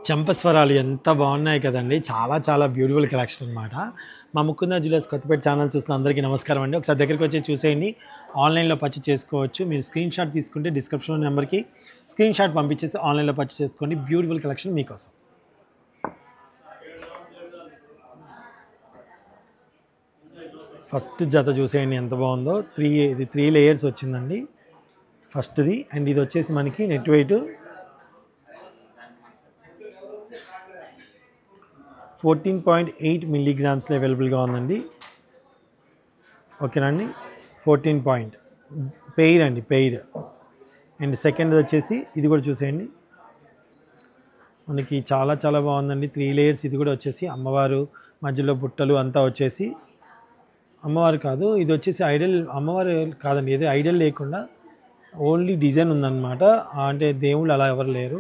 చంపస్వరాలు ఎంత బాగున్నాయి కదండి. చాలా చాలా బ్యూటిఫుల్ కలెక్షన్ అనమాట. మా ముకుంద జ్యువెలర్స్ కొత్తపేట ఛానల్ చూసిన అందరికీ నమస్కారం అండి. ఒకసారి దగ్గరికి వచ్చి చూసేయండి. ఆన్లైన్లో పర్చేస్ చేసుకోవచ్చు. మీరు స్క్రీన్ షాట్ తీసుకుంటే డిస్క్రిప్షన్లో నెంబర్కి స్క్రీన్ షాట్ పంపించేసి ఆన్లైన్లో పర్చేస్ చేసుకోండి. బ్యూటిఫుల్ కలెక్షన్ మీకోసం. ఫస్ట్ జత చూసేయండి ఎంత బాగుందో. ఇది 3 లేయర్స్ వచ్చిందండి ఫస్ట్ది. అండ్ ఇది వచ్చేసి మనకి నెట్ వెయిట్ 14.8 మిల్లీగ్రామ్స్లో అవైలబుల్గా ఉందండి. ఓకేనా అండి. 14 పాయింట్ పెయిర్ అండి, పెయిర్. అండ్ సెకండ్ వచ్చేసి ఇది కూడా చూసేయండి, మనకి చాలా చాలా బాగుందండి. 3 లేయర్స్. ఇది కూడా వచ్చేసి అమ్మవారు మధ్యలో బుట్టలు అంతా వచ్చేసి అమ్మవారు కాదు, ఇది వచ్చేసి ఐడల్ అమ్మవారు కాదండి. ఇది ఐడల్ లేకుండా ఓన్లీ డిజైన్ ఉందన్నమాట. అంటే దేవుళ్ళు అలా ఎవరు లేరు,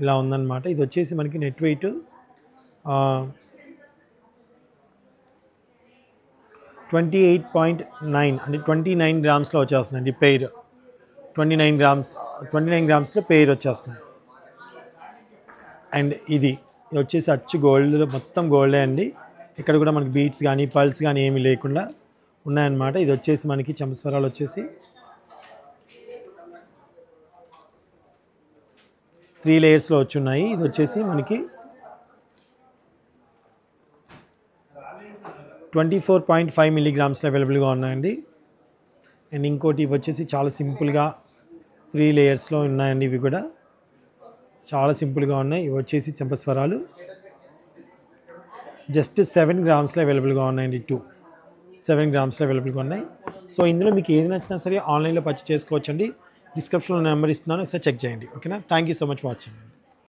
ఇలా ఉందన్నమాట. ఇది వచ్చేసి మనకి నెట్ వెయిట్ 28.9 అంటే 29 గ్రామ్స్లో వచ్చేస్తుందండి పెయిర్. 29 గ్రామ్స్లో పెయిర్ వచ్చేస్తుంది. అండ్ ఇది వచ్చేసి అచ్చు గోల్డ్, మొత్తం గోల్డే అండి. ఇక్కడ కూడా మనకి బీట్స్ కానీ పల్స్ కానీ ఏమీ లేకుండా ఉన్నాయన్నమాట. ఇది వచ్చేసి మనకి చంపస్వరాలు వచ్చేసి 3 లేయర్స్లో వచ్చి ఉన్నాయి. ఇది వచ్చేసి మనకి 24.5 మిల్లీగ్రామ్స్లో అవైలబుల్గా ఉన్నాయండి. అండ్ ఇంకోటి ఇవి వచ్చేసి చాలా సింపుల్గా 3 లేయర్స్లో ఉన్నాయండి. ఇవి కూడా చాలా సింపుల్గా ఉన్నాయి. ఇవి వచ్చేసి చంపస్వరాలు జస్ట్ 7 గ్రామ్స్లో అవైలబుల్గా ఉన్నాయండి. 7 గ్రామ్స్లో అవైలబుల్గా ఉన్నాయి. సో ఇందులో మీకు ఏది నచ్చినా సరే ఆన్లైన్లో పర్చేస్ చేసుకోవచ్చండి. డిస్క్రిప్షన్లో నెంబర్ ఇస్తున్నాను, ఒకసారి చెక్ చేయండి. ఓకేనా. Thank you so much watching.